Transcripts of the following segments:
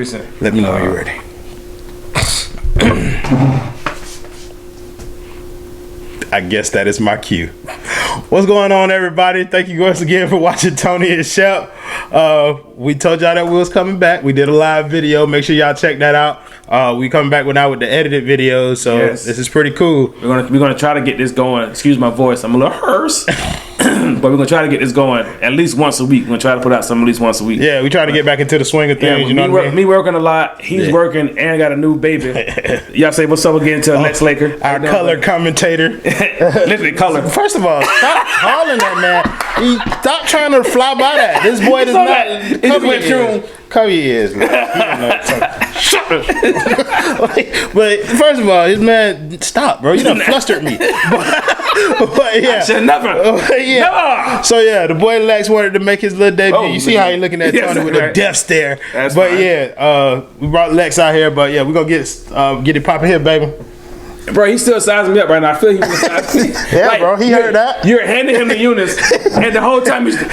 recent. Let me know when you're ready. I guess that is my cue. What's going on, everybody? Thank you once again for watching Tony and Shep. We told y'all that we was coming back. We did a live video. Make sure y'all check that out. We coming back now with the edited videos, so yes. This is pretty cool. We're gonna try to get this going. Excuse my voice, I'm a little hoarse. But we're gonna try to get this going at least once a week. We're gonna try to put out something at least once a week. Yeah, we try to get back into the swing of things. You know what I mean? Me working a lot. He's working and got a new baby. Y'all say what's up again to Lex Laker, our color commentator. Literally color. First of all, stop calling that man. Stop trying to fly by that. This boy does not. Cover your ears, man. But first of all, his man, stop, bro. You done flustered me. But yeah, I should never. Yeah. Never. So yeah, the boy Lex wanted to make his little debut. You see how he looking at Tony with a death stare. That's fine. Yeah, we brought Lex out here, but yeah, we're gonna get it popping here, baby. Bro, he's still sizing me up right now. I feel he was sizing me. Yeah, like, bro, he heard that. You're handing him the Eunice, and the whole time he's... He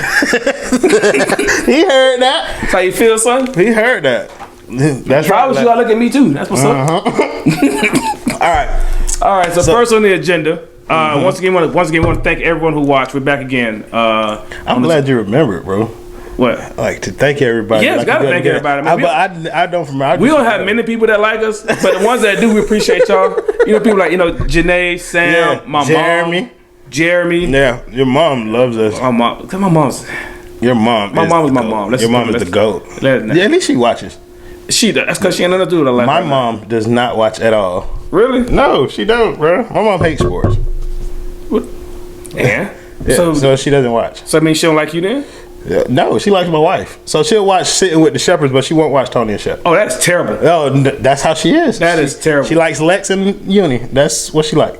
heard that. That's how you feel, son? He heard that. That's right. Why would you all look at me too? That's what's up. All right. So first on the agenda. Once again, want to thank everyone who watched. We're back again. I'm glad you remembered, bro. What? Like to thank everybody. Yes, gotta thank everybody. I don't. We don't have many people that like us, but the ones that do, we appreciate y'all. You know, people like Janae, Sam, my mom, Jeremy. Yeah, your mom loves us. My mom's. Your mom. My mom is my mom. Your mom is the GOAT. Yeah, at least she watches. She does. That's because she ain't nothing to do with her life. My mom does not watch at all. Really? No, she don't, bro. My mom hates sports. What? Yeah. So she doesn't watch. So I mean, she don't like you then? Yeah, no, she likes my wife. So she'll watch Sitting with the Shepherds, but she won't watch Tony and Shep. Oh, that's terrible. Oh, that's how she is. That is terrible. She likes Lex and Uni. That's what she like.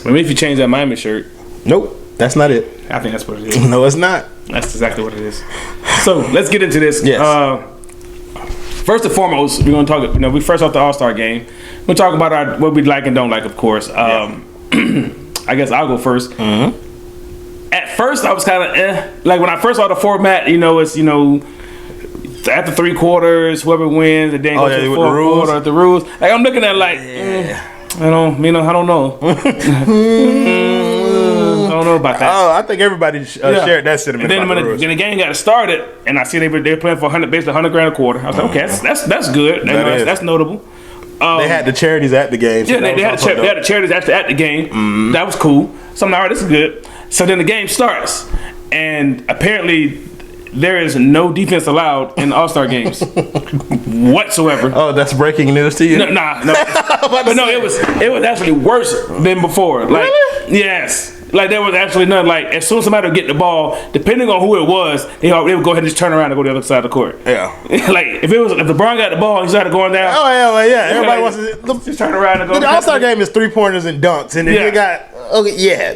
Maybe if you change that Miami shirt. Nope, that's not it. I think that's what it is. No, it's not. That's exactly what it is. So let's get into this. Yes. First and foremost, we're going to talk. We first off the All-Star game. We'll talk about what we like and don't like, of course. I guess I'll go first. Mm-hmm. At first, I was kind of like when I first saw the format. It's after 3 quarters, whoever wins, and then go to the 4th quarter. The rules. Like I'm looking at I don't know. I don't know about that. Oh, I think everybody shared that sentiment. And then when the game got started, and I see they were playing for basically $100,000 a quarter. I was like, okay, that's good. That's notable. They had the charities at the game. So they had the charities actually at the game. Mm-hmm. That was cool. So I'm like, all right, this is good. So then the game starts, and apparently there is no defense allowed in All-Star games whatsoever. Oh, that's breaking news to you? No. But no, it was actually worse than before. Like, really? Yes. Like there was actually none. Like as soon as somebody would get the ball, depending on who it was, they would go ahead and just turn around and go to the other side of the court. Yeah. Like if LeBron got the ball and he started going down. Oh yeah. Everybody wants to just turn around and go. The All-Star game is 3-pointers and dunks, and then you got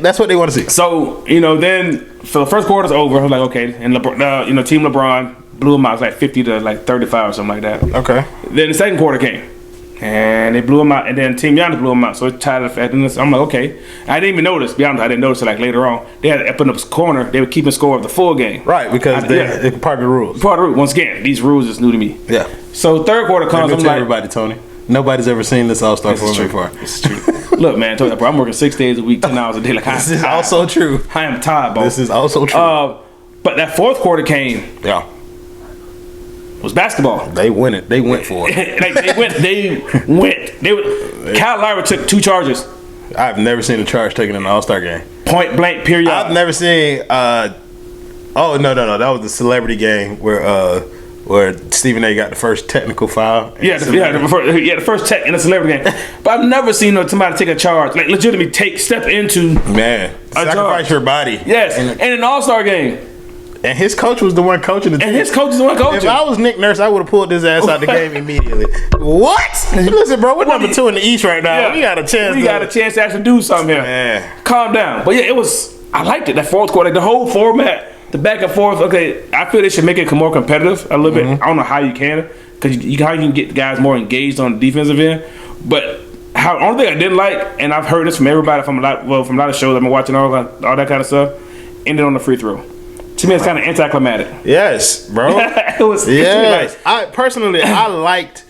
that's what they want to see. So then for the first quarter's over, I was like, okay, and Team LeBron blew them out. It was like 50 to like 35 or something like that. Okay. Then the second quarter came. And they blew him out, and then Team Giannis blew him out. So it's tied at the end. I'm like, okay. I didn't even notice. Be honest, I didn't notice it like later on. They had to put up a corner. They were keeping score of the full game. Right, because it's part of the rules. Part of the rules. Once again, these rules is new to me. Yeah. So third quarter comes. I'm like, everybody, Tony. Nobody's ever seen this All-Star format before. This is true. Look, man, bro, I'm working 6 days a week, 10 hours a day. Like this is also true. I am tired, bro. This is also true. But that fourth quarter came. Yeah. Was basketball. They went it. They went for it. They went. Kyle Lowry took 2 charges. I've never seen a charge taken in an All-Star game. Point blank. Period. I've never seen. No. That was the celebrity game where Stephen A. got the first technical foul. The first tech in a celebrity game. But I've never seen somebody take a charge, like legitimately step into sacrifice your body. Yes, and in an All-Star game. And his coach was the one coaching the team. If I was Nick Nurse, I would have pulled his ass out the game immediately. What? Listen, bro, we're number 2 in the East right now. Yeah, we got a chance. We got a chance to actually do something here. Man. Calm down. But yeah, I liked it. That fourth quarter, the whole format, the back and forth. Okay, I feel they should make it more competitive a little bit. I don't know how you can, because how you can get guys more engaged on the defensive end. But only thing I didn't like, and I've heard this from everybody from a lot of shows I've been watching, all that kind of stuff, ended on the free throw. To me, it's kind of anticlimactic. Yes, bro. It was. Yes. I personally, I liked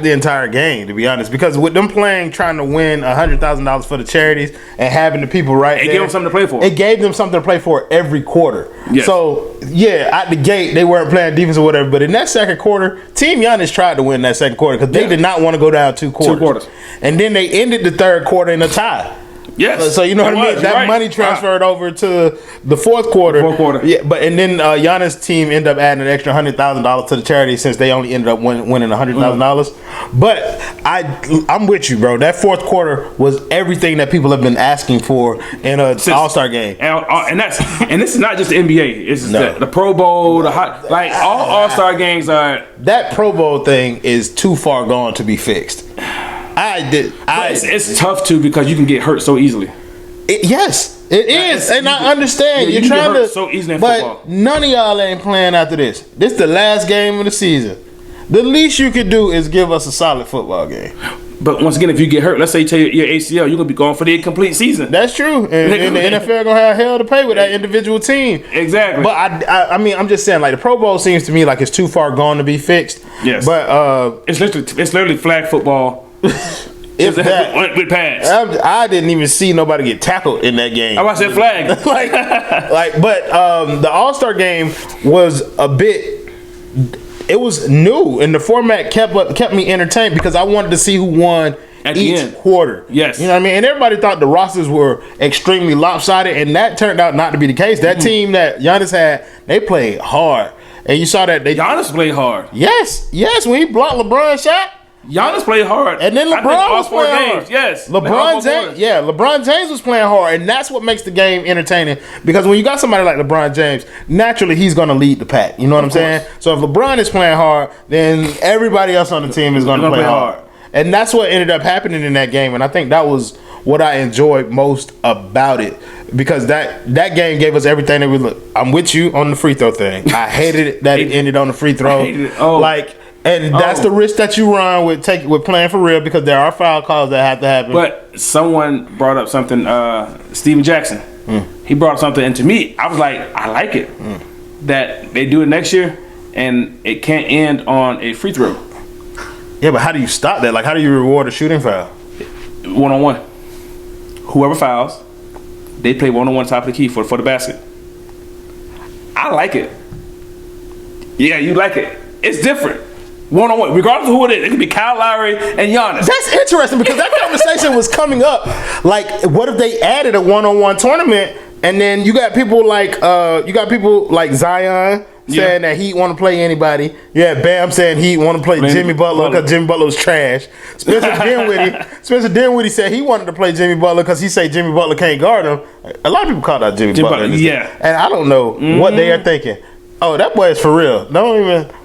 the entire game, to be honest, because with them playing, trying to win $100,000 for the charities and having the people right It there, gave them something to play for. It gave them something to play for every quarter. Yes. So yeah, at the gate they weren't playing defense or whatever, but in that second quarter, Team Giannis tried to win that second quarter because they did not want to go down two quarters. And then they ended the third quarter in a tie. Yes. So you know what I mean? That money transferred over to the fourth quarter. Yeah, but and then Giannis' team ended up adding an extra $100,000 to the charity since they only ended up winning $100,000. But I'm with you, bro. That fourth quarter was everything that people have been asking for in an All-Star game. And this is not just the NBA. It's the Pro Bowl, all All-Star games are. That Pro Bowl thing is too far gone to be fixed. It's tough too because you can get hurt so easily. Yes, it is, and I understand. You're trying to so easily in but football. None of y'all ain't playing after this. This is the last game of the season. The least you could do is give us a solid football game. But once again, if you get hurt, let's say you tear your ACL, you're gonna be gone for the incomplete season. That's true, and the NFL gonna have hell to pay with that individual team. Exactly. But I mean, I'm just saying, like the Pro Bowl seems to me like it's too far gone to be fixed. Yes. But it's literally flag football. If that, with pads. I didn't even see nobody get tackled in that game. I watched that flag. But the All-Star game was a bit. It was new, and the format kept me entertained because I wanted to see who won at each quarter. Yes, you know what I mean. And everybody thought the rosters were extremely lopsided, and that turned out not to be the case. That team that Giannis had, they played hard, and you saw that Giannis played hard. Yes, when he blocked LeBron's shot. Giannis played hard, and then LeBron was playing hard. Yes, LeBron James was playing hard, and that's what makes the game entertaining. Because when you got somebody like LeBron James, naturally he's going to lead the pack. You know what I'm saying? So if LeBron is playing hard, then everybody else on the team is going to play hard. And that's what ended up happening in that game. And I think that was what I enjoyed most about it, because that game gave us everything that we look. I'm with you on the free throw thing. I hated it that it ended on the free throw. And that's the risk that you run with playing for real, because there are foul calls that have to happen. But someone brought up something, Steven Jackson. He brought up something, and to me, I was like, I like it. That they do it next year, and it can't end on a free throw. Yeah, but how do you stop that? Like, how do you reward a shooting foul? One-on-one. Whoever fouls, they play one-on-one top of the key for the basket. I like it. Yeah, you like it. It's different. One-on-one, regardless of who it is. It could be Kyle Lowry and Giannis. That's interesting, because that conversation was coming up. Like, what if they added a one-on-one tournament, and then you got people like Zion saying that he want to play anybody. Yeah, Bam saying he want to play Jimmy Butler because Jimmy Butler was trash. Spencer Dinwiddie said he wanted to play Jimmy Butler because he said Jimmy Butler can't guard him. A lot of people called out Jimmy Butler. And I don't know what they are thinking. Oh, that boy is for real.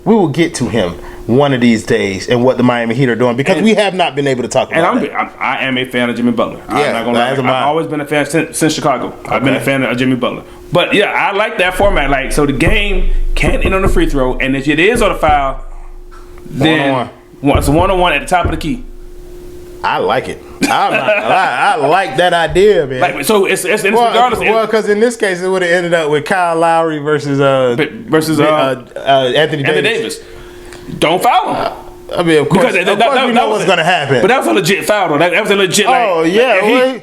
We will get to him one of these days and what the Miami Heat are doing, because we have not been able to talk about it. I am a fan of Jimmy Butler. Yeah, I'm not gonna lie. I've always been a fan since Chicago. Okay. I've been a fan of Jimmy Butler. But yeah, I like that format. Like, so the game can't end on the free throw, and if it is on a foul, then it's a one-on-one at the top of the key. I like it. I'm not gonna lie. I like that idea, man. Like, so it's regardless. Well, because in this case, it would have ended up with Kyle Lowry versus Anthony Davis. Don't foul him. I mean, of course, we know what's going to happen. But that was a legit foul, though. That was a legit.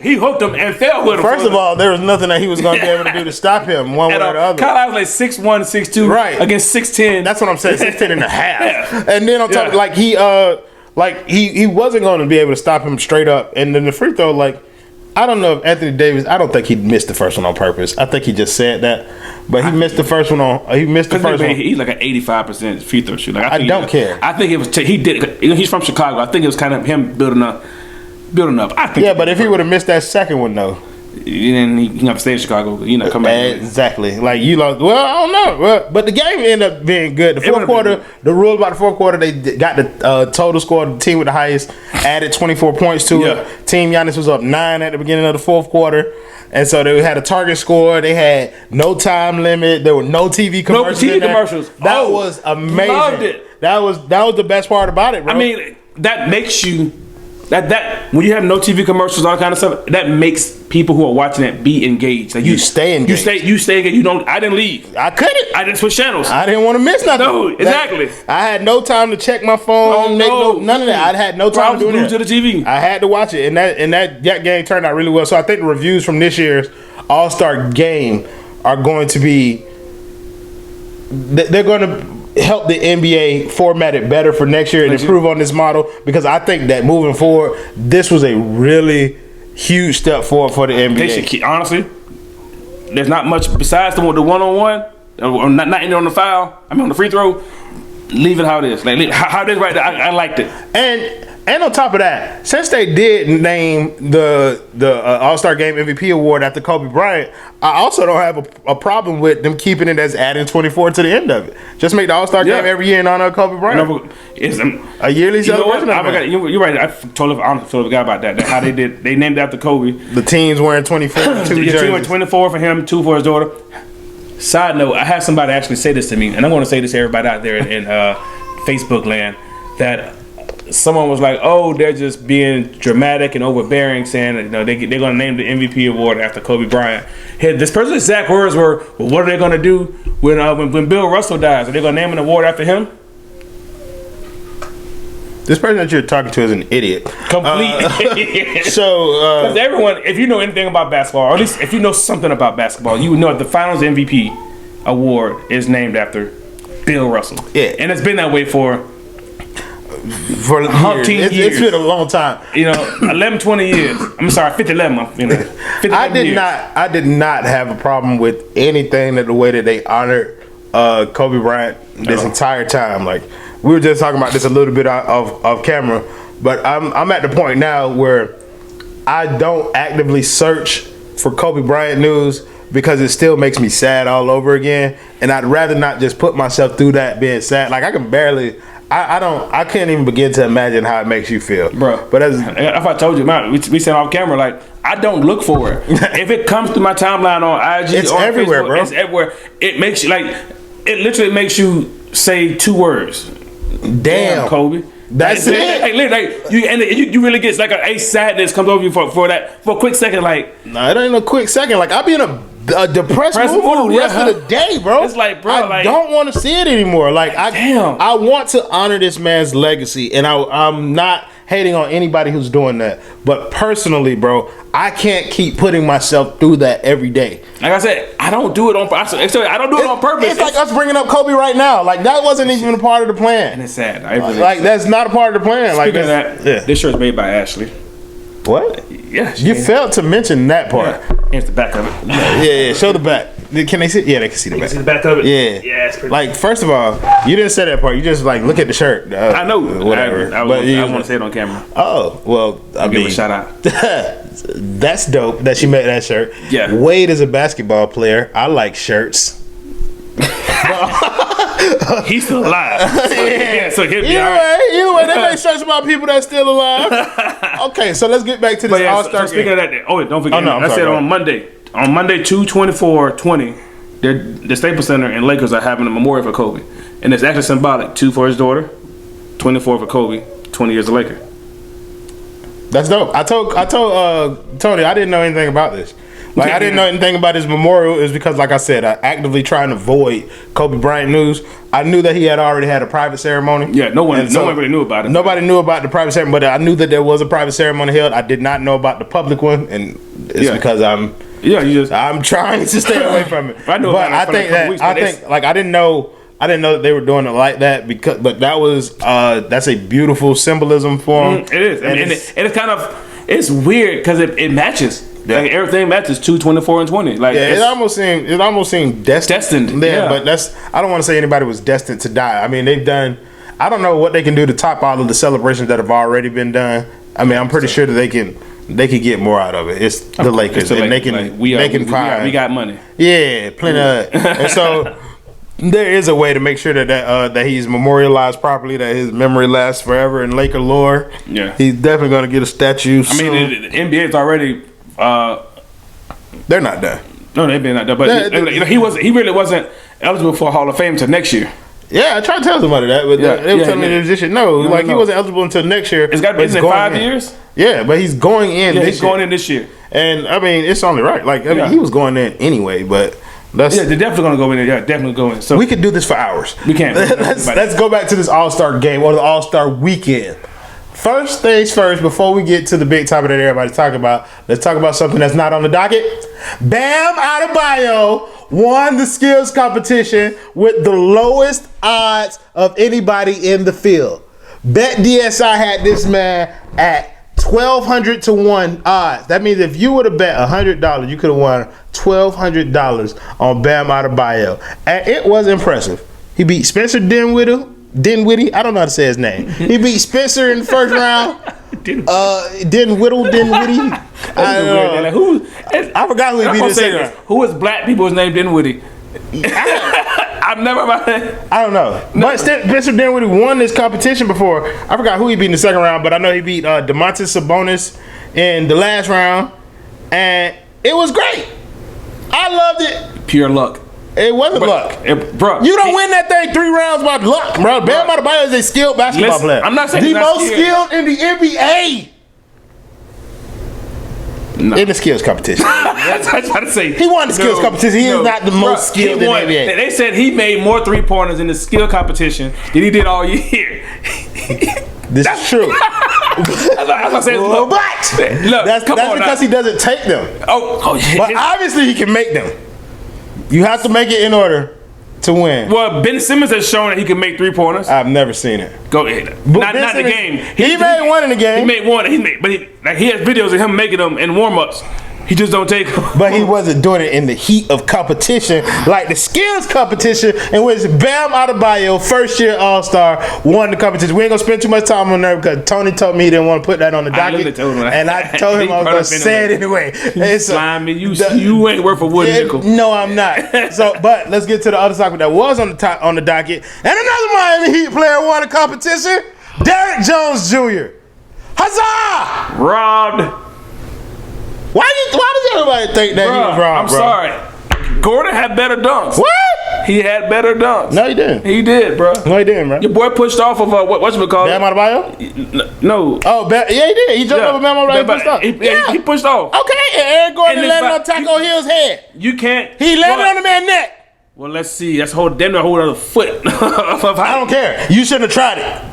He hooked him and fell with him. First of all, there was nothing that he was going to be able to do to stop him one way or the other. Kyle was like 6'1", 6'2", right, against 6'10". That's what I'm saying, 6'10 and a half. And then on top, he wasn't going to be able to stop him straight up. And then the free throw, I don't know if Anthony Davis. I don't think he missed the first one on purpose. I think he just said that, but he missed the first one on. He missed the first one. He's like an 85% free throw shooter. I don't care. I think it was he did. He's from Chicago. I think it was kind of him building up. I think. Yeah, but if he would have missed that second one though, then he have to stay in Chicago. Come back. Exactly. Like you lost. Well, I don't know. But the game ended up being good. The fourth quarter. The rule about the fourth quarter, they got the total score. The team with the highest added 24 points to it. Team Giannis was up 9 at the beginning of the fourth quarter, and so they had a target score. They had no time limit. There were no TV commercials. No TV commercials. That was amazing. Loved it. That was the best part about it, bro. I mean, that makes you that when you have no TV commercials, all kind of stuff, that makes people who are watching it be engaged. Like you stay engaged. You stay engaged. You don't. I didn't leave. I couldn't. I didn't switch channels. I didn't want to miss nothing. No, exactly. I had no time to check my phone. None of that. I had no time to do that. To the TV. I had to watch it, and that game turned out really well. So I think the reviews from this year's All-Star game are going to be. They're going to help the NBA format it better for next year and improve on this model, because I think that moving forward, this was a really huge step forward for the NBA. They should keep, honestly, there's not much besides the one-on-one, or not ending on the foul. I mean on the free throw. Leave it how it is. Like how it is right there. I liked it. And on top of that, since they did name the All-Star Game MVP award after Kobe Bryant, I also don't have a problem with them keeping it as adding 24 to the end of it. Just make the All-Star Game every year in honor of Kobe Bryant. It's a yearly celebration. You're right. I totally forgot about that. How they named it after Kobe. The team's wearing 24. Two jerseys. 24 for him, 2 for his daughter. Side note, I had somebody actually say this to me, and I'm going to say this to everybody out there in Facebook land, that someone was like, "Oh, they're just being dramatic and overbearing, saying that, they're going to name the MVP award after Kobe Bryant." This person's exact words were, "Well, what are they going to do when Bill Russell dies? Are they going to name an award after him?" This person that you're talking to is an idiot. Complete idiot. So, because everyone, if you know anything about basketball, or at least if you know something about basketball, you know the Finals MVP award is named after Bill Russell. Yeah, and it's been that way for years. It's been a long time. 11, 20 years. I'm sorry, 50, 11. 50, I did not have a problem with anything that the way that they honored Kobe Bryant this entire time. Like, we were just talking about this a little bit off camera, but I'm at the point now where I don't actively search for Kobe Bryant news, because it still makes me sad all over again, and I'd rather not just put myself through that being sad. Like, I can barely. I can't even begin to imagine how it makes you feel, bro. But if I told you, man, we said off camera, like, I don't look for it. If it comes through my timeline on IG, it's or everywhere, Facebook, bro. It's everywhere. It makes you it literally makes you say 2 words. Damn, Kobe. That's it. You really get like a sadness comes over you for a quick second. Like, no, it ain't a quick second. Like, I'll be in a depressed mood for the rest of the day, bro. It's like, bro, I don't want to see it anymore. Like, I want to honor this man's legacy, and I'm not hating on anybody who's doing that. But personally, bro, I can't keep putting myself through that every day. Like I said, I don't do it on purpose. I don't do it on purpose. It's like us bringing up Kobe right now. Like, that wasn't even a part of the plan. And it's sad. That's not a part of the plan. Speaking of that, this shirt's made by Ashley. What? Yeah. You failed to mention that part. Yeah. Here's the back of it. Yeah, show the back. Can they see? Yeah, they can see the back. See the back of it? Yeah. Yeah, it's pretty. Like, first of all, you didn't say that part. You just, like, look at the shirt. I know. Whatever. I want to say it on camera. Oh, well, I mean. Give a shout out. That's dope that she made that shirt. Yeah. Wade is a basketball player. I like shirts. He's still alive. So he'll be Either way, they make shirts about people that's still alive. Okay, so let's get back to this All-Star game. Speaking of that, don't forget. I said on Monday, 2/24/20, the Staples Center and Lakers are having a memorial for Kobe, and it's actually symbolic. 2 for his daughter, 24 for Kobe, 20 years a Laker. That's dope. I told Tony I didn't know anything about this. Like, I didn't know anything about his memorial. Is because, like I said, I actively trying to avoid Kobe Bryant news. I knew that he had already had a private ceremony. Yeah, no one really knew about it. Nobody knew about the private ceremony, but I knew that there was a private ceremony held. I did not know about the public one, and it's because I'm trying to stay away from it. I didn't know that they were doing it like that, but that was that's a beautiful symbolism for him. It is, and it's kind of weird because it matches. Yeah. Like, everything matches 2, 24, and 20. Like, it almost seemed destined. Yeah, but I don't want to say anybody was destined to die. I mean, they've done. I don't know what they can do to top all of the celebrations that have already been done. I mean, I'm pretty sure that they could get more out of it. It's the Lakers, and they can we got money. Yeah, plenty of it. And so there is a way to make sure that he's memorialized properly, that his memory lasts forever in Laker lore. Yeah, he's definitely going to get a statue. I mean, the NBA's already. They're not done. No, they've been not done. But he really wasn't eligible for Hall of Fame until next year. Yeah, I tried to tell somebody that, but they were telling me this shit. No, he wasn't eligible until next year. It's got to be in 5 years? Yeah, but he's going in this year. He's going in this year. And, I mean, it's only right. Like, I mean, he was going in anyway, but... they're definitely going to go in there. Yeah, definitely go in. So we could do this for hours. We can. Let's go back to this All-Star game or the All-Star weekend. First things first, before we get to the big topic that everybody's talking about, let's talk about something that's not on the docket. Bam Adebayo won the skills competition with the lowest odds of anybody in the field. BetDSI had this man at 1,200 to 1 odds. That means if you would have bet $100, you could have won $1,200 on Bam Adebayo. And it was impressive. He beat Spencer Dinwiddie. I don't know how to say his name. He beat Spencer in the first round. Dinwiddie. I forgot who he beat in the second round. Who is black people's name Dinwiddie? I've never. I don't know. No. But Spencer Dinwiddie won this competition before. I forgot who he beat in the second round, but I know he beat Domantas Sabonis in the last round, and it was great. I loved it. Pure luck. It wasn't luck. Bro, you don't win that thing 3 rounds by luck, bro. Bam Adebayo is a skilled basketball player. I'm not saying the most skilled in the NBA. No. In the skills competition. That's what I'm trying to say. He won the skills competition. He is not the most skilled in the NBA. They said he made more 3-pointers in the skill competition than he did all year. This is true. That's what I'm saying. Look, that's because he doesn't take them. But obviously he can make them. You have to make it in order to win. Well, Ben Simmons has shown that he can make 3-pointers. I've never seen it. Go ahead. Not the game. He made one in the game. He made one. But he has videos of him making them in warm-ups. He just don't take them. But he wasn't doing it in the heat of competition like the skills competition in which Bam Adebayo, first-year All-Star, won the competition. We ain't going to spend too much time on that because Tony told me he didn't want to put that on the docket. And I told him I was going to say it anyway. Slimy, you ain't worth a wood nickel. No, I'm not. But let's get to the other topic that was on the docket. And another Miami Heat player won the competition, Derrick Jones Jr. Huzzah! Robbed. Why does everybody think that he was wrong, I'm sorry. Gordon had better dunks. What? He had better dunks. No, he didn't. He did, bro. No, he didn't, bro. Your boy pushed off of what's it called? Bam Adebayo? No. Oh, yeah, he did. He jumped over Bam Adebayo. He pushed off. Okay, and Aaron Gordon landed on Taco Hill's head. You can't. He landed on the man's neck. Well, let's see. That's a whole other foot. I don't care. You shouldn't have tried it.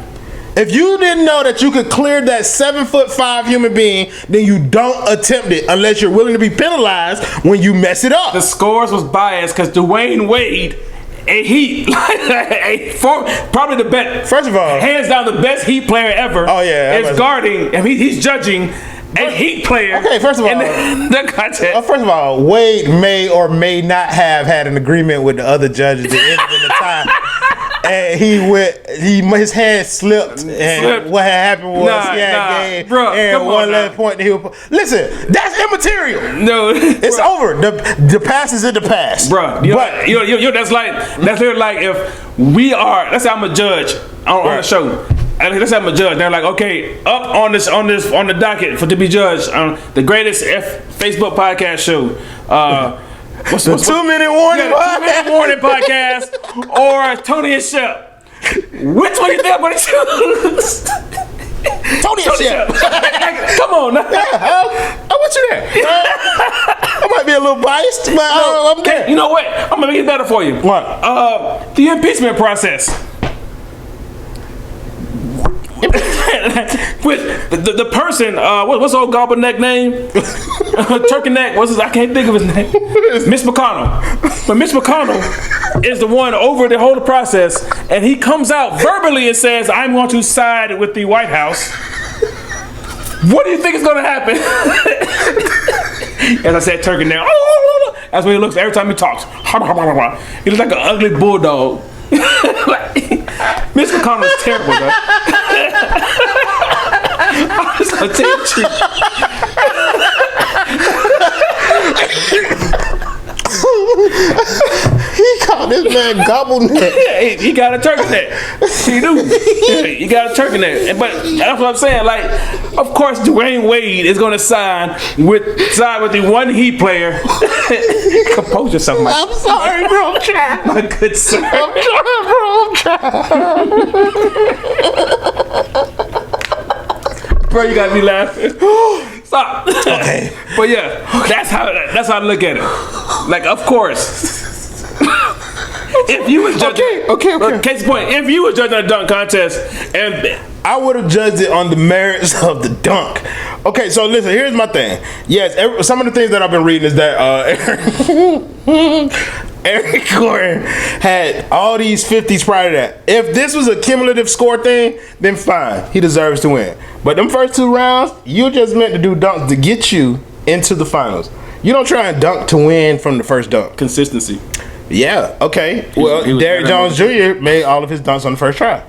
If you didn't know that you could clear that 7'5" human being, then you don't attempt it unless you're willing to be penalized when you mess it up. The scores was biased because Dwayne Wade, a Heat, probably the best. First of all, hands down the best Heat player ever. Oh yeah, is guarding. I mean, he's judging a Heat player. Okay, first of all, the contest. First of all, Wade may or may not have had an agreement with the other judges at the end of the time. And his hand slipped, and what had happened was he had game and one last point. Listen, that's immaterial. No, it's over. The past is in the past, bro. That's literally like if we are. Let's say I'm a judge on the show. Let's say I'm a judge. They're like, okay, up on the docket to be judged on the greatest Facebook podcast show. What's the 2-minute warning? 2-minute warning podcast or Tony and Shep. Which one you think I'm gonna choose? Tony and Shep. Come on now. I want you there. I might be a little biased, but I'm there. You know what? I'm gonna make it better for you. What? The impeachment process. With the person, what's old gobbleneck name? Turkey neck. I can't think of his name. Mitch McConnell. But Mitch McConnell is the one over the whole process, and he comes out verbally and says, "I'm going to side with the White House." What do you think is going to happen? As I said, turkey neck. That's what he looks every time he talks. He looks like an ugly bulldog. Mitch McConnell is terrible, bro. I'm just gonna tell you. He called This man gobbled neck. Yeah, he got a turkey neck. He do. Yeah, he got a turkey neck. But that's what I'm saying. Like, of course, Dwayne Wade is going to side with the one Heat player. Compose yourself, I'm sorry, bro. I'm trying. my good sir. I'm trying, bro. I'm trying. Bro, you got me laughing. Stop. Okay. But yeah, that's how I look at it. Like, of course. If you was judging, okay. Case in point, if you was judging a dunk contest, and I would have judged it on the merits of the dunk. Okay, so listen, here's my thing. Yes, some of the things that I've been reading is that Eric Gordon had all these 50s prior to that. If this was a cumulative score thing, then fine, he deserves to win. But them first 2 rounds, you just meant to do dunks to get you into the finals. You don't try and dunk to win from the first dunk. consistency. Yeah, okay. Well, Derrick Jones Jr. made all of his dunks on the first try,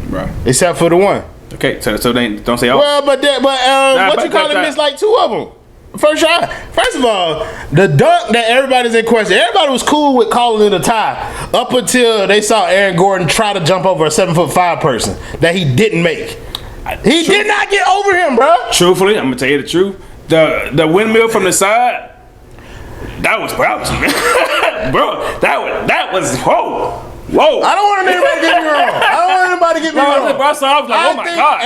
Bro. except for the one. Okay, so they don't say all. Well, but what you call it? Missed like 2 of them. First shot. First of all, the dunk that everybody's in question. Everybody was cool with calling it a tie up until they saw Aaron Gordon try to jump over a 7'5" person that he didn't make. He did not get over him, bro. Truthfully, I'm gonna tell you the truth. The windmill from the side. That was bro. That was whoa. I don't want anybody to get me wrong. I don't want anybody to get me wrong. Bro, so I was like, oh my god.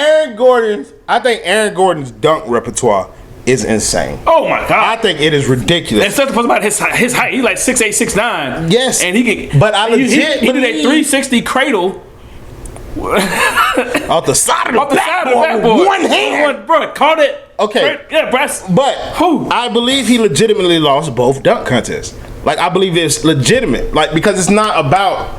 I think Aaron Gordon's dunk repertoire is insane. Oh my god. I think it is ridiculous. And stuff about his height. He's like 6'8", 6'9". Yes. And he can. But I legit he did a 360 cradle. Off the side of the backboard with one hand. Bro, caught it. Okay. Yeah, but I believe he legitimately lost both dunk contests. Like, I believe it's legitimate. Like, because it's not about...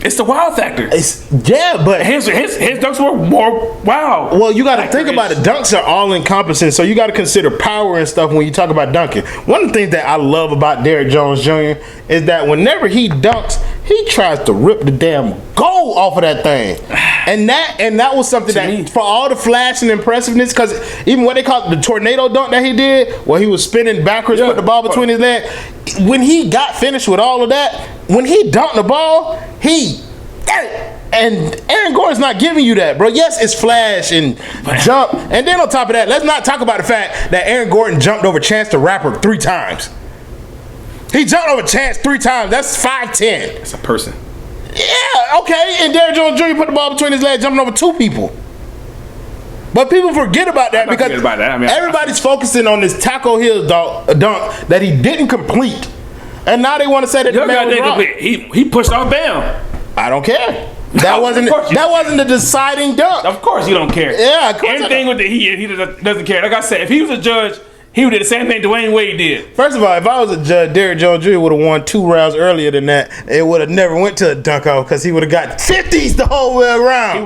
It's the wild factor. But his dunks were more wild. Well, you got to think about it. Dunks are all encompassing, so you got to consider power and stuff when you talk about dunking. One of the things that I love about Derrick Jones Jr. is that whenever he dunks, he tries to rip the damn goal off of that thing, and that was something that for all the flash and impressiveness, because even what they call the tornado dunk that he did, where he was spinning backwards, put the ball between his legs. When he got finished with all of that, when he dunked the ball, and Aaron Gordon's not giving you that, bro. Yes, it's flash and jump. And then on top of that, let's not talk about the fact that Aaron Gordon jumped over Chance the Rapper 3 times. He jumped over Chance 3 times. That's 5'10". It's a person. Yeah, okay. And Derrick Jones Jr. put the ball between his legs, jumping over 2 people. But people forget about that because everybody's focusing on this Taco Hill dunk that he didn't complete. And now they want to say that the man was wrong. He pushed off Bam. I don't care. That wasn't the deciding dunk. Of course you don't care. Yeah, of course. Anything with the he doesn't care. Like I said, if he was a judge, he would do the same thing Dwayne Wade did. First of all, if I was a judge, Derrick Jones Jr. would have won 2 rounds earlier than that. It would have never went to a dunk off because he would have got 50s the whole way around.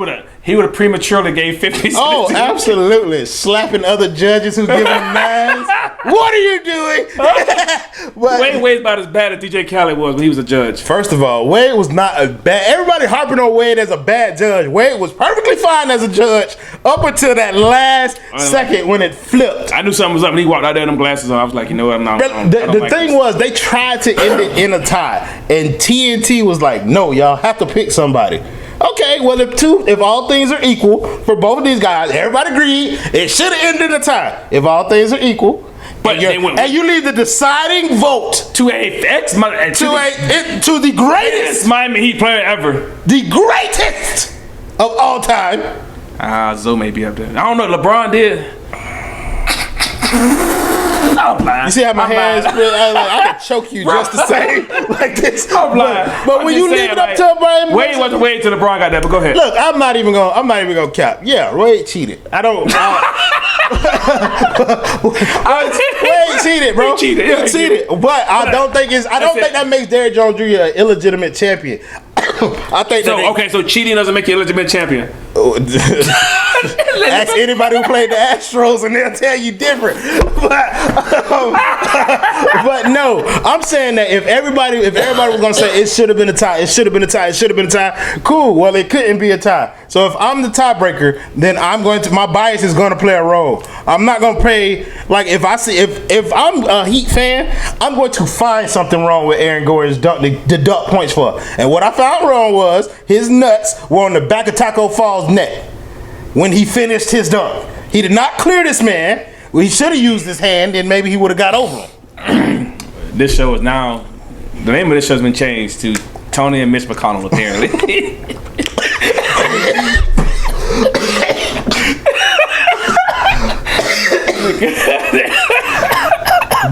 He would have prematurely gave 50s. Oh, absolutely. Slapping other judges who give him 9s. What are you doing? Wade Wade's about as bad as DJ Khaled was when he was a judge. First of all, Wade was not a bad... Everybody harping on Wade as a bad judge. Wade was perfectly fine as a judge up until that last second when it flipped. I knew something was up when he walked out there with them glasses on. I was like, you know what? The thing was, they tried to end it in a tie. And TNT was like, no, y'all have to pick somebody. Okay, well, if all things are equal for both of these guys, everybody agreed it should have ended in a tie. If all things are equal, but you leave the deciding vote to the greatest Miami Heat player ever, the greatest of all time. Zoe may be up there. I don't know. LeBron did. You see how my hands? I could choke you just the same, like this. I'm lying. But when you leave it up to Brian, Wade wasn't Wade till LeBron got that. But go ahead. Look, I'm not even gonna cap. Yeah, Wade cheated. Wade cheated, bro. He cheated. But I don't think that makes Derrick Jones Jr. an illegitimate champion. I think so cheating doesn't make you a legitimate champion. Ask anybody who played the Astros and they'll tell you different. But no, I'm saying that if everybody was gonna say it should have been a tie, it should have been a tie, it should have been a tie, cool. Well, it couldn't be a tie. So if I'm the tiebreaker, then my bias is gonna play a role. I'm not gonna play like if I'm a Heat fan, I'm going to find something wrong with Aaron Gordon's dunk to deduct points for. And what I found wrong was his nuts were on the back of Taco Fall's neck when he finished his dunk. He did not clear this man. Well, he should have used his hand, and maybe he would have got over him. This show is now, the name of this show has been changed to Tony and Mitch McConnell, apparently.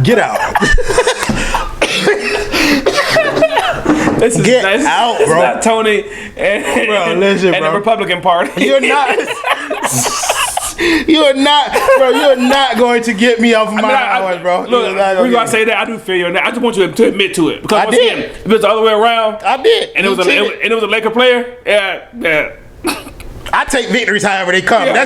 Get out. This is out, bro. Not Tony and, bro, listen, and bro. the Republican Party. You're not. You are not going to get me off of my hours, bro. Look, we're gonna say that. I do feel you on that. I just want you to admit to it because again, if it's the other way around, I did, and it was a Laker player. Yeah. I take victories however they come. Yeah,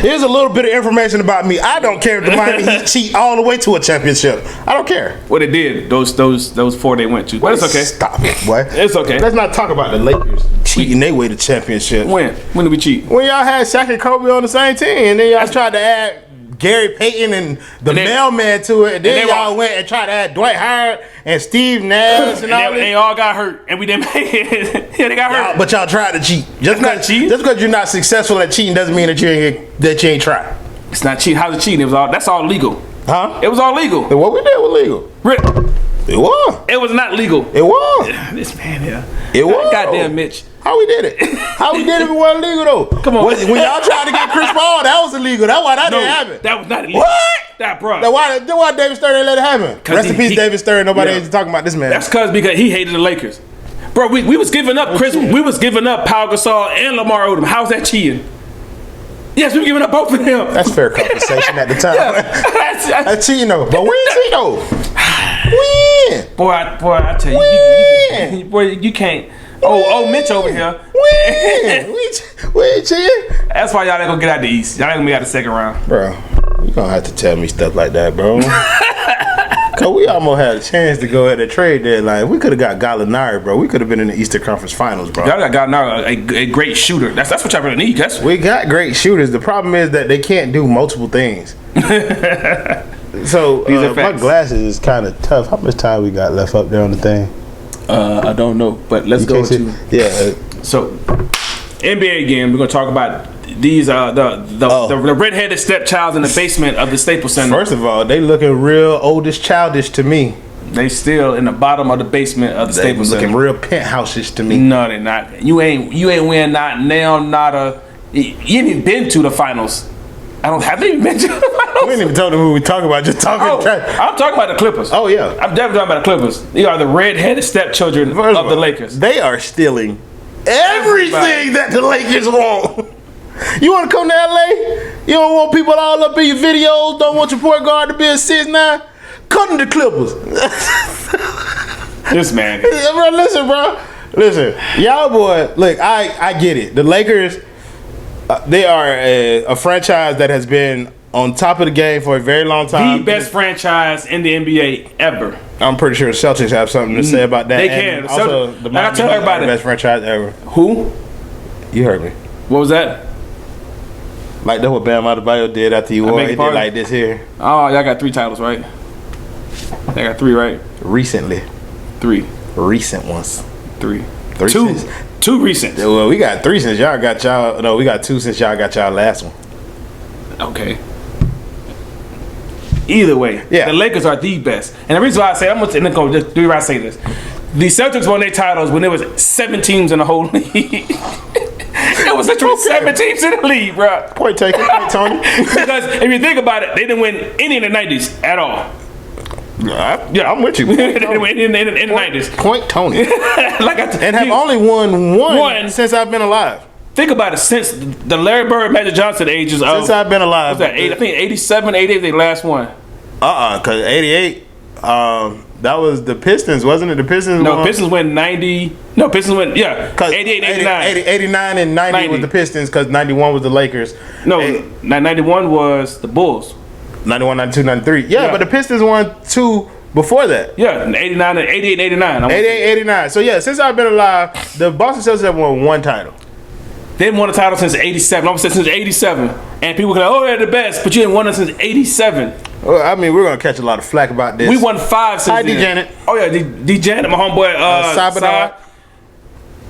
Here's a little bit of information about me. I don't care if the Miami Heat cheat all the way to a championship. I don't care. What they did, those 4 they went to. But it's okay. Stop it, boy. It's okay. Let's not talk about the Lakers cheating their way to championship. When did we cheat? When y'all had Shaq and Kobe on the same team, and then y'all tried to add Gary Payton and the mailman to it, and then y'all went and tried to add Dwight Howard and Steve Nash and all this. They all got hurt, and we didn't make it. Yeah, they got hurt. But y'all tried to cheat. Just because you're not successful at cheating doesn't mean that you ain't tried. It's not cheating. How's it cheating? That's all legal. Huh? It was all legal. And what we did was legal. It was. It was not legal. It was. This man here. It was. Goddamn Mitch. How we did it? How we did it if it wasn't legal though? Come on. When y'all tried to get Chris Paul, that was illegal. That's why that didn't happen. That was not illegal. What? That bro. Then why David Stern didn't let it happen? Rest in peace, David Stern. Nobody ain't talking about this man. That's because he hated the Lakers. Bro, we was giving up Chris. We was giving up Pau Gasol and Lamar Odom. How's that cheating? Yes, we were giving up both of them. That's fair compensation at the time. That's cheating though. But we ain't cheating though. Win. Boy, I tell you, boy, you can't. Oh, Mitch over here. Win. we ain't cheating. That's why y'all ain't gonna get out the East. Y'all ain't gonna be out the second round. Bro, you gonna have to tell me stuff like that, bro. Cause we almost had a chance to go at the trade deadline. We could have got Gallinari, bro. We could have been in the Eastern Conference Finals, bro. Y'all got Gallinari, a great shooter. That's what y'all really need. We got great shooters. The problem is that they can't do multiple things. So my glasses is kind of tough. How much time we got left up there on the thing? I don't know, but let's go to So NBA again. We're gonna talk about these the redheaded stepchilds in the basement of the Staples Center. First of all, they looking real oldish childish to me. They still in the bottom of the basement of the Staples Center. Looking real penthouses to me. No, they not. You ain't win not now, not a. You ain't even been to the finals. I don't have even been to the finals. We ain't even told them who we talking about. Just talking trash. I'm talking about the Clippers. Oh yeah, I'm definitely talking about the Clippers. They are the redheaded stepchildren of the Lakers. They are stealing everything that the Lakers want. You want to come to LA? You don't want people all up in your videos. Don't want your point guard to be a 6'9". Come to the Clippers. This man. Bro, listen, y'all boy. Look, I get it. The Lakers, they are a franchise that has been on top of the game for a very long time. The best franchise in the NBA ever. I'm pretty sure the Celtics have something to say about that. They can. And also, the Miami Heat are the best franchise ever. Who? You heard me. What was that? Like that's what Bam Adebayo did after he won. He did like this here. Oh, y'all got 3 titles, right? They got 3, right? Recently. 3. Recent ones. 3. 2. 2 recent. Well, we got 3 since y'all got y'all. No, we got 2 since y'all got y'all last one. Okay. Either way, the Lakers are the best. And the reason why I say, I'm going to just do why I say this. The Celtics won their titles when there was 7 teams in the whole league. It was literally 7 teams in the league, bro. Point taken, point Tony. Because if you think about it, they didn't win any in the 90s at all. Yeah, I'm with you. They didn't win in the 90s. Point Tony. And have only won one since I've been alive. Think about it, since the Larry Bird, Magic Johnson ages of... Since I've been alive. Was that I think 87, 88, they last one. Because 88, That was the Pistons, wasn't it? The Pistons. No, Pistons went 90. No, Pistons went 88, 89. 89 and 90 was the Pistons because 91 was the Lakers. No, 91 was the Bulls. 91, 92, 93. Yeah, but the Pistons won 2 before that. Yeah, 89 and 88 and 89. 88, 89. So yeah, since I've been alive, the Boston Celtics have won 1 title. They haven't won a title since 87. I'm saying since 87. And people can like, oh, they're the best, but you didn't won it since 87. Well, I mean, we're going to catch a lot of flack about this. We won 5 since Hi, then. D. Janet. Oh, yeah, D. Janet, my homeboy. Sabadar.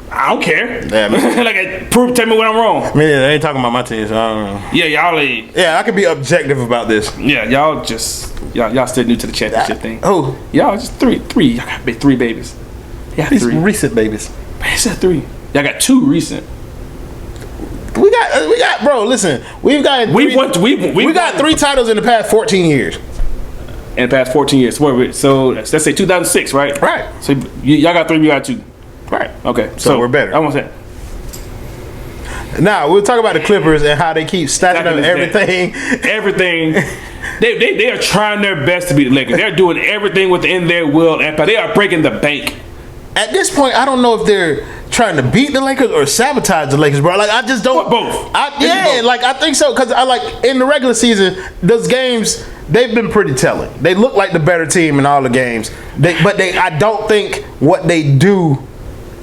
I don't care. Yeah, tell me when I'm wrong. I mean, they ain't talking about my team, so I don't know. Yeah, y'all ain't. Yeah, I can be objective about this. Yeah, y'all still new to the championship thing. Oh. Y'all just three. Y'all got 3 babies. Yeah, These 3. recent babies. Man, it said 3. Y'all got 2 recent. We got, bro. Listen, we got 3 titles in the past 14 years. In the past 14 years, so let's say 2006, right? Right. So y'all got 3, we got 2. Right. Okay. So we're better. I won't say. Now we'll talk about the Clippers and how they keep stacking up everything. Everything. They are trying their best to beat the Lakers. They're doing everything within their will and power. They are breaking the bank. At this point, I don't know if they're trying to beat the Lakers or sabotage the Lakers, bro. Like I just don't. Both. Both. I think so because I like in the regular season those games they've been pretty telling. They look like the better team in all the games. I don't think what they do.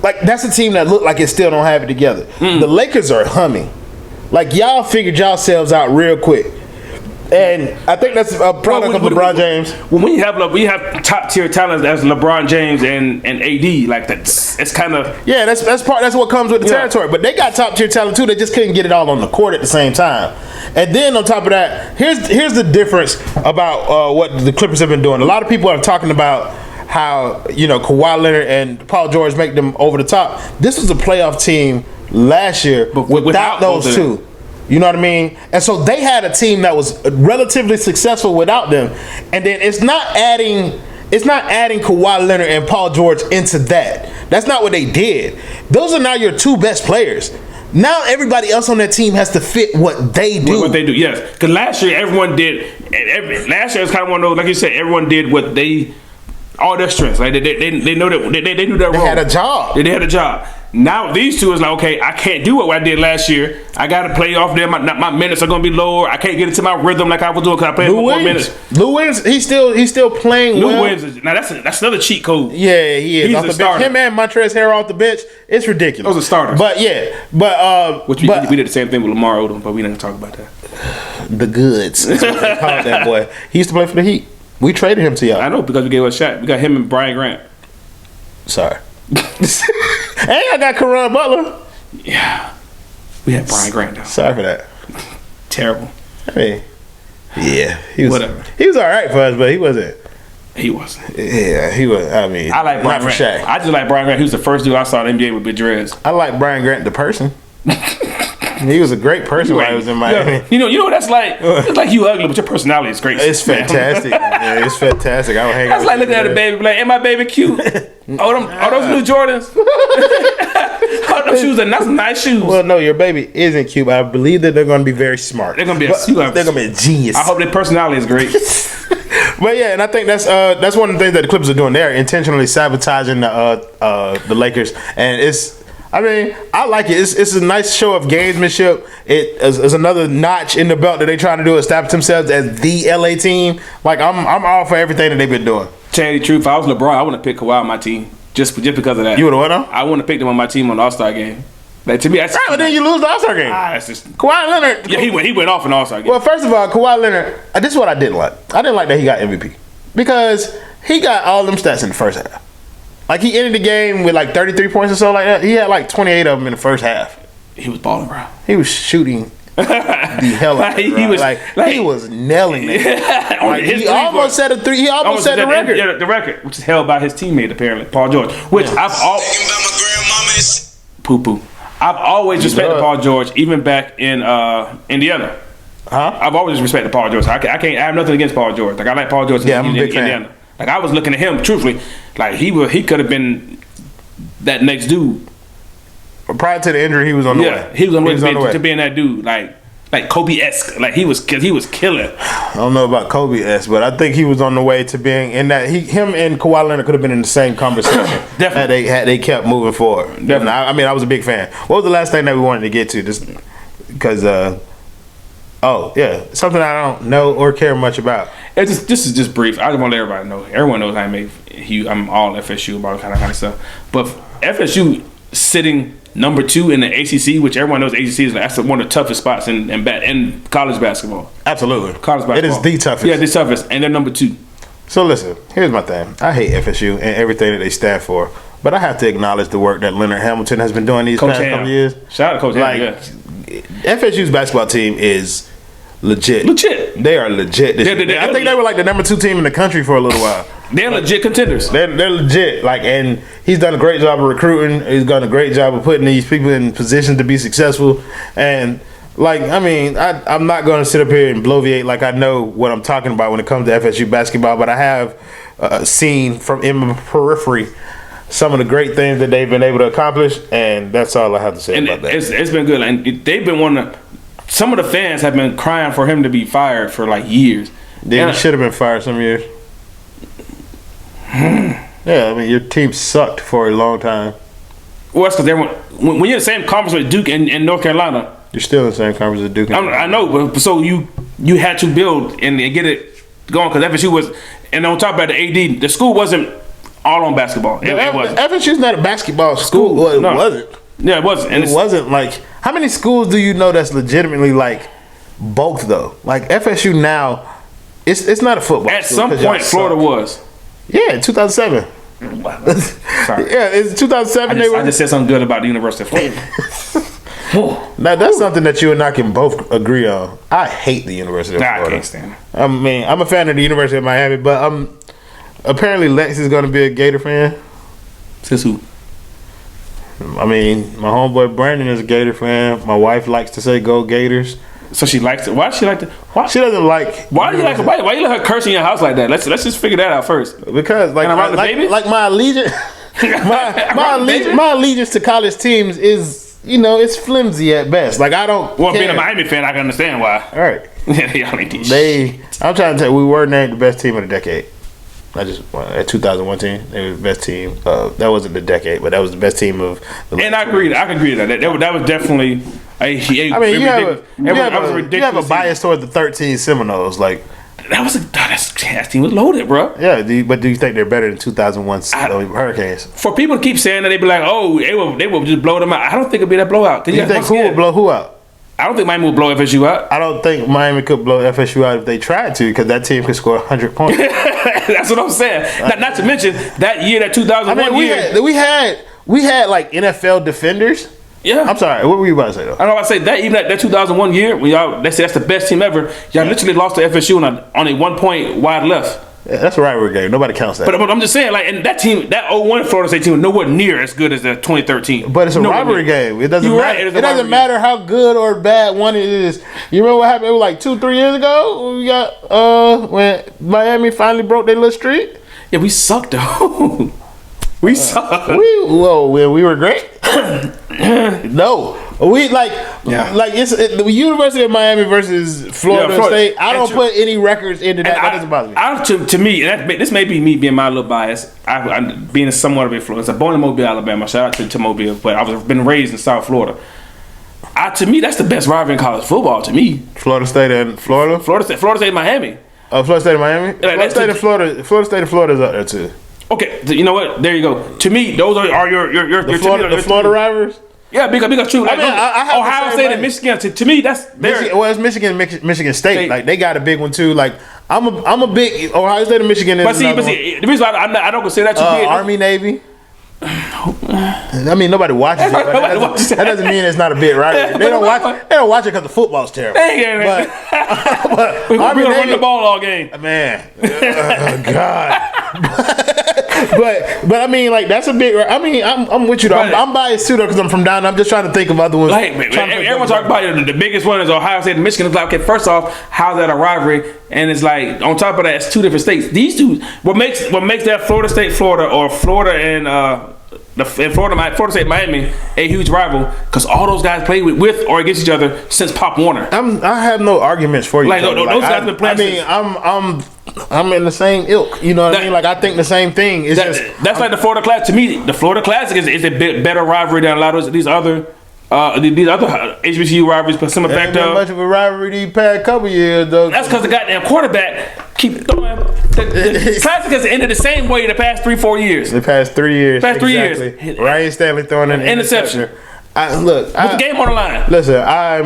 Like that's a team that look like it still don't have it together. The Lakers are humming. Like y'all figured yourselves out real quick. And I think that's a product of LeBron James. When we have top tier talents as LeBron James and AD, like that's it's kind of that's what comes with the territory. But they got top tier talent too. They just couldn't get it all on the court at the same time. And then on top of that, here's the difference about what the Clippers have been doing. A lot of people are talking about how Kawhi Leonard and Paul George make them over the top. This was a playoff team last year, but without those two. You know what I mean? And so they had a team that was relatively successful without them. And then it's not adding Kawhi Leonard and Paul George into that. That's not what they did. Those are now your 2 best players. Now everybody else on that team has to fit what they do. What they do, yes. Because last year everyone did. Last year was kind of one of those, like you said, everyone did what they, all their strengths. Like they know that they knew their role. They had a job. They had a job. Now these 2 is like, okay, I can't do what I did last year. I got to play off there. My minutes are going to be lower. I can't get into my rhythm like I was doing because I played more minutes. Lou Williams, he's still playing well. Lou Williams, now that's another cheat code. Yeah, he is. He's off a the starter. bench. Him and Montrezl Harrell off the bench, it's ridiculous. Those are starters. But we did the same thing with Lamar Odom, but we didn't talk about that. The goods. That's what they called that boy. He used to play for the Heat. We traded him to y'all. I know because we gave us a shot. We got him and Bryant Grant. Sorry. Hey, I got Caron Butler. Yeah. We had Bryant Grant though. Sorry for that. Terrible. I mean, yeah. He was, whatever. He was all right for us, but he wasn't. He wasn't. Yeah, he was. I mean, I like Bryant Grant. Shaq. I just like Bryant Grant. He was the first dude I saw in the NBA with big dreads. I like Bryant Grant, the person. He was a great person when I was in Miami. You know what that's like? It's like you ugly, but your personality is great. It's fantastic. Yeah, it's fantastic. I would hang out. That's like looking at a baby, like, ain't my baby cute? Those new Jordans. Those shoes are that's nice shoes. Well, no, your baby isn't cute, but I believe that they're going to be very smart. They're going to be a genius. I hope their personality is great. But yeah, and I think that's one of the things that the Clippers are doing. They're intentionally sabotaging the Lakers, and I mean, I like it. It's a nice show of gamesmanship. It is another notch in the belt that they trying to do, establish themselves as the LA team. Like I'm all for everything that they've been doing. Tell you the truth, if I was LeBron, I wouldn't pick Kawhi on my team just because of that. You would have what? I wouldn't have picked him on my team on the All-Star game. Like, to me, that's but then you lose the All-Star game. That's just Kawhi Leonard. Yeah, he went off in the All-Star game. Well, first of all, Kawhi Leonard. This is what I didn't like. I didn't like that he got MVP because he got all them stats in the first half. Like, he ended the game with like 33 points or so like that. He had like 28 of them in the first half. He was balling, bro. He was shooting the hell out of it, bro. He was nailing it. He almost set a three. He almost set the record. Yeah, the record, which is held by his teammate apparently, Paul George. Which I've always respected Paul George, even back in Indiana. I've always respected Paul George. I have nothing against Paul George. Like, I like Paul George. I'm a big fan. Indiana. Like, I was looking at him truthfully, like he could have been that next dude. Prior to the injury, he was on the way. He was on the way to being that dude. Like like Kobe-esque. Like he was killing. I don't know about Kobe-esque, but I think he was on the way to being in that. Him and Kawhi Leonard could have been in the same conversation. Definitely. Had they kept moving forward. Definitely. I was a big fan. What was the last thing that we wanted to get to? Just because, something I don't know or care much about. This is just brief. I just want to let everybody know. Everyone knows I'm all FSU about kind of stuff. But FSU sitting number 2 in the ACC, which everyone knows ACC is that's one of the toughest spots in college basketball. Absolutely, college basketball. It is the toughest. Yeah, the toughest, and they're number 2. So listen, here's my thing. I hate FSU and everything that they stand for, but I have to acknowledge the work that Leonard Hamilton has been doing these past couple years. Shout out to Coach Ham. FSU's basketball team is legit. They are legit. I think they were like the number 2 team in the country for a little while. They're legit contenders. They're legit. And he's done a great job of recruiting. He's done a great job of putting these people in positions to be successful. And I'm not going to sit up here and bloviate like I know what I'm talking about when it comes to FSU basketball, but I have seen in my periphery some of the great things that they've been able to accomplish, and that's all I have to say about that. It's been good. And they've been some of the fans have been crying for him to be fired for like years. Yeah, he should have been fired some years. Yeah, your team sucked for a long time. Well, that's because when you're in the same conference with Duke and North Carolina, you're still in the same conference with Duke. I know, but so you had to build and get it going because FSU was, and on top of that, the AD, the school wasn't all on basketball. It wasn't. FSU's not a basketball school. Well, it wasn't. Yeah, it wasn't. And it wasn't like, how many schools do you know that's legitimately like both though? Like FSU now, it's not a football. At some point, Florida was. Yeah, 2007. Sorry. Yeah, it's 2007. I just said something good about the University of Florida. Now that's something that you and I can both agree on. I hate the University of Florida. I can't stand it. I'm a fan of the University of Miami, but apparently Lex is going to be a Gator fan. Since who? My homeboy Brandon is a Gator fan. My wife likes to say "Go Gators." So she likes it. Why does she like it? She doesn't like. Why do you like? Why you let her curse in your house like that? Let's just figure that out first. Because like my allegiance, my allegiance to college teams is it's flimsy at best. Like I don't. Well, being a Miami fan, I can understand why. All right. Y'all ain't these. I'm trying to tell you, we were named the best team of the decade. At 2001 team, they were the best team. That wasn't the decade, but that was the best team of the. And I agree. I can agree to that. That was definitely. You have a bias toward the 13 Seminoles, like. That team was loaded, bro. Yeah, but do you think they're better than 2001 Hurricanes? For people to keep saying that, they be like, "Oh, they will just blow them out." I don't think it'll be that blowout. You think who will blow who out? I don't think Miami will blow FSU out. I don't think Miami could blow FSU out if they tried to, because that team could score 100 points. That's what I'm saying. Not to mention that year, that 2001 year, we had like NFL defenders. Yeah, I'm sorry. What were you about to say though? I know. I say that even that 2001 year, when they say that's the best team ever. Y'all literally lost to FSU on a 1 point wide left. Yeah, that's a rivalry game. Nobody counts that. But I'm just saying, like, and that team, that 01 Florida State team, was nowhere near as good as the 2013. But it's a rivalry game. It doesn't matter. It doesn't matter how good or bad one it is. You remember what happened? It was like 2-3 years ago. We got when Miami finally broke their little streak. Yeah, we sucked though. We sucked. We were great. No. We it's the University of Miami versus Florida State. I don't put any records into that. That doesn't bother me. To me, this may be me being my little bias. I'm being somewhat of a Florida. I'm born in Mobile, Alabama. Shout out to Mobile, but I've been raised in South Florida. To me, that's the best rivalry in college football. To me, Florida State and Florida. Florida State, and Miami. Florida State and Miami. Florida State and Florida. Florida State and Florida is up there too. Okay, you know what? There you go. To me, those are your Florida rivals. Yeah, because true. Like, Ohio State and Michigan. To me, that's it's Michigan State. Like they got a big one too. Like I'm a big Ohio State and Michigan. But see, the reason why I don't consider that too big. Army, Navy. Nobody watches it. But that doesn't mean it's not a big rivalry. They don't watch it because the football's terrible. But we're gonna run the ball all game. Man, God. But that's a big. I'm with you though. I'm biased too though because I'm from down. I'm just trying to think of other ones. Everyone's talking about the biggest one is Ohio State and Michigan. It's like, okay, first off, how's that a rivalry? And it's like on top of that, it's two different states. These two, what makes that Florida State, Florida, or Florida and in Florida State, Miami, a huge rival because all those guys played with or against each other since Pop Warner. I have no arguments for you. Like, those guys have been playing. I'm in the same ilk. You know what I mean? Like, I think the same thing. That's like the Florida Classic. To me, the Florida Classic is a bit better rivalry than a lot of these other HBCU rivalries. But some effect of much of a rivalry these past couple years though. That's because the goddamn quarterback keep throwing. The Classic has ended the same way the past 3-4 years. The past 3 years. Years. Ryan Stanley throwing an interception. With the game on the line. Listen, I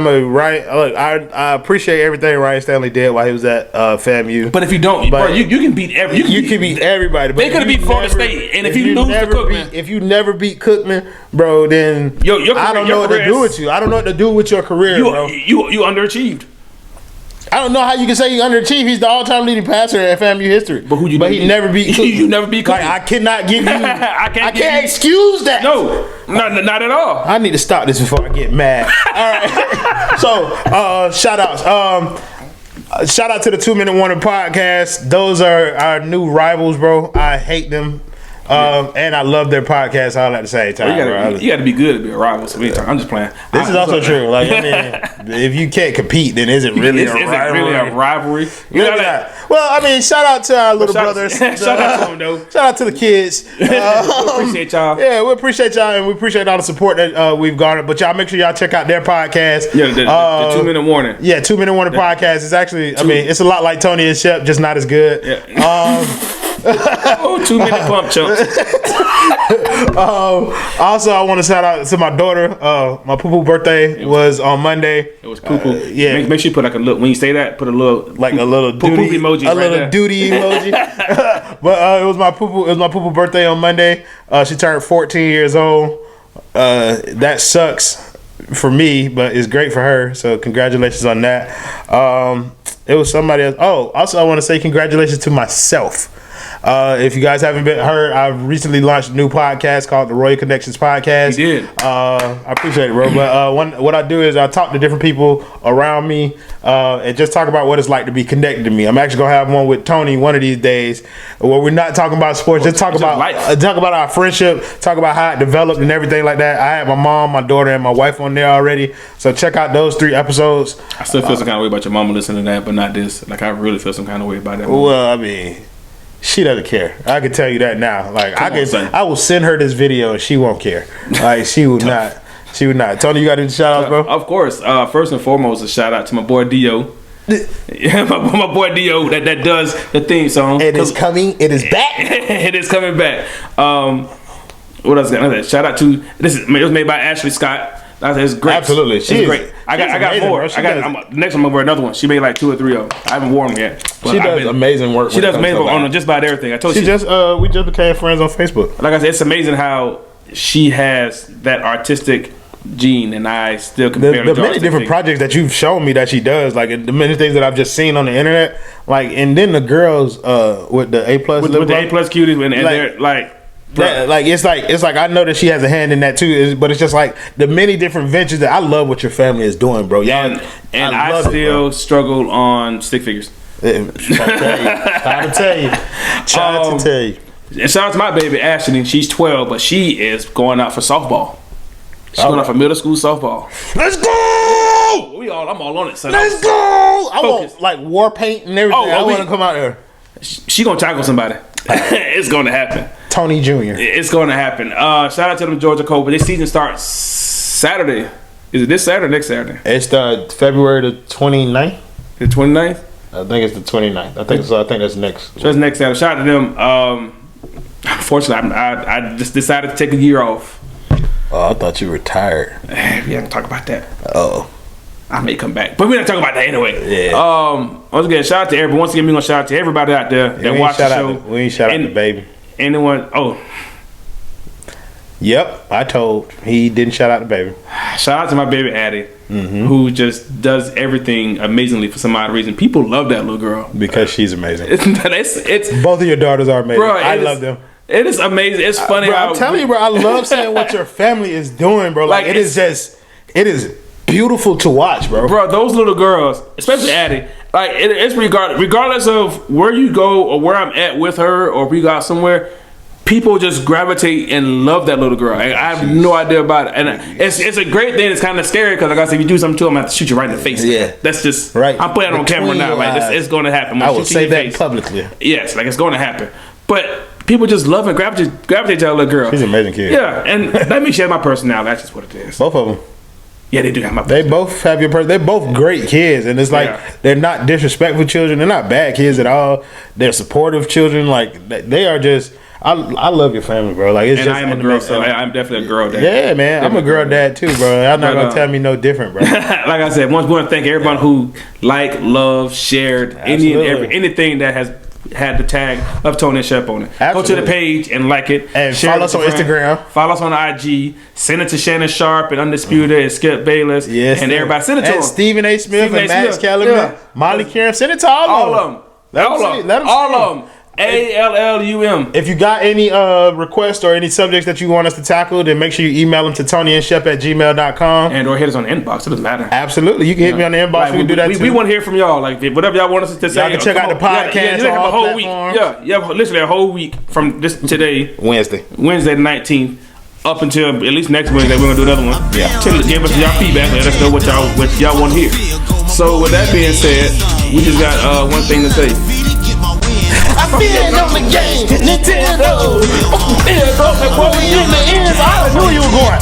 appreciate everything Ryan Stanley did while he was at FAMU. But if you don't, bro, you can beat you can beat everybody. They could have beat Florida State, and if you lose to Cookman, if you never beat Cookman, bro, then I don't know what to do with you. I don't know what to do with your career, bro. You underachieved. I don't know how you can say you underachieved. He's the all-time leading passer in FAMU history. But he never beat Cookman. You never beat Cookman. Like, I cannot give you. I can't excuse that. No, not at all. I need to stop this before I get mad. All right. So, shout outs. Shout out to the 2 Minute Warning podcast. Those are our new rivals, bro. I hate them. And I love their podcast all at the same time. You got to be good to be a rival. So I'm just playing. This is also true. Like, I mean, if you can't compete, then is it really a rivalry? Is it really a rivalry? Well, I mean, shout out to our little brothers. Shout out to them, though. Shout out to the kids. We appreciate y'all. Yeah, we appreciate y'all, and we appreciate all the support that we've garnered. But y'all make sure y'all check out their podcast. Yeah, the 2 Minute Warning. Yeah, 2 Minute Warning podcast is actually, it's a lot like Tony and Shep, just not as good. Yeah. 2 minute pump chumps. Also, I want to shout out to my daughter. My poo-poo birthday was on Monday. It was poo-poo. Yeah. Make sure you put like a little, when you say that, put a little duty emoji. A little duty emoji. But it was my poo-poo birthday on Monday. She turned 14 years old. That sucks for me, but it's great for her. So congratulations on that. It was somebody else. Oh, also I want to say congratulations to myself. If you guys haven't heard, I've recently launched a new podcast called the Royal Connections Podcast. You did. I appreciate it, bro. But what I do is I talk to different people around me and just talk about what it's like to be connected to me. I'm actually gonna have one with Tony one of these days where we're not talking about sports, just talk about our friendship, talk about how it developed and everything like that. I had my mom, my daughter, and my wife on there already. So check out those 3 episodes. I still feel some kind of way about your mama listening to that, but not this. Like, I really feel some kind of way about that. Well, I mean, she doesn't care. I can tell you that now. Like, I will send her this video and she won't care. Like, she would not. She would not. Tony, you got to do the shout outs, bro? Of course. First and foremost, a shout out to my boy Dio. Yeah, my boy Dio that does the theme song. It is coming. It is back. It is coming back. What else? Shout out to it was made by Ashley Scott. That's great. Absolutely, she's great. I got more. Next one I'm gonna wear another one. She made like 2 or 3 of them. I haven't worn them yet. She does amazing work. She does amazing work on just about everything. I told you. We just became friends on Facebook. Like I said, it's amazing how she has that artistic gene, and I still compare the many different projects that you've shown me that she does, like the many things that I've just seen on the internet, like, and then the girls with the A plus with the A plus cuties, and they're like. It's like I know that she has a hand in that too, but it's just like the many different ventures that I love what your family is doing, bro. And I still struggle on stick figures. Trying to tell you. And shout out to my baby Ashley. She's 12, but she is going out for softball. She's going out for middle school softball. Let's go! I'm all on it. So let's go! I want like war paint and everything. I want to come out there. She gonna tackle somebody. It's gonna happen. Tony Jr. It's going to happen. Shout out to them Georgia Cobra. This season starts Saturday. Is it this Saturday or next Saturday? It's February the 29th. The 29th? I think it's the 29th. I think so. I think that's next. So that's next Saturday. Shout out to them. Unfortunately, I just decided to take a year off. Oh, I thought you retired. We haven't talked about that. Oh. I may come back, but we're not talking about that anyway. Yeah. Once again, shout out to everyone. Once again, we're gonna shout out to everybody out there that watch the show. We ain't shout out to baby. Anyone? Yep, I told he didn't shout out to baby. Shout out to my baby Addie, who just does everything amazingly for some odd reason. People love that little girl because she's amazing. It's both of your daughters are amazing. Bro, I love them. It is amazing. It's funny. Bro, I'm telling you, bro. I love seeing what your family is doing, bro. Like it is beautiful to watch, bro. Bro, those little girls, especially Addie, like it's regardless of where you go or where I'm at with her or if we go out somewhere, people just gravitate and love that little girl. I have no idea about it, and it's a great thing. It's kind of scary because, like I said, if you do something to them, I have to shoot you right in the face. Yeah. That's just right. I'm putting it on camera now. Like it's going to happen. I will say that publicly. Yes, like it's going to happen. But people just love and gravitate to that little girl. She's an amazing kid. Yeah, and let me share my personality. That's just what it is. Both of them. Yeah, they do have my. They both have your. They're both great kids, and it's like they're not disrespectful children. They're not bad kids at all. They're supportive children. Like they are just. I love your family, bro. Like it's and just. I am a girl, so I'm definitely a girl dad. Yeah, man, I'm a girl dad too, bro. I'm not gonna tell me no different, bro. Like I said, once we want to thank everyone who loved, shared anything that has had the tag of Tony and Shep on it. Absolutely. Go to the page and like it. And share follow us on Instagram. Follow us on IG. Send it to Shannon Sharp and Undisputed and Skip Bayless. Yes, and everybody send it to them. Stephen A. Smith and Max Kellerman, Molly Karen. Send it to all of them. Let them see. ALLUM. If you got any requests or any subjects that you want us to tackle, then make sure you email them to TonyandShep@gmail.com. And or hit us on the inbox. It doesn't matter. Absolutely. You can hit me on the inbox. Like, we can do that too. We want to hear from y'all. Like whatever y'all want us to say. Y'all can check out the podcast you on have all a whole platforms. week. Yeah, literally a whole week from this today, Wednesday the 19th, up until at least next Wednesday. We're gonna do another one. Yeah. Give us y'all feedback. Let us know what y'all want to hear. So with that being said, we just got one thing to say. I feel on the game, Nintendo. What we in the ears? I knew you were going.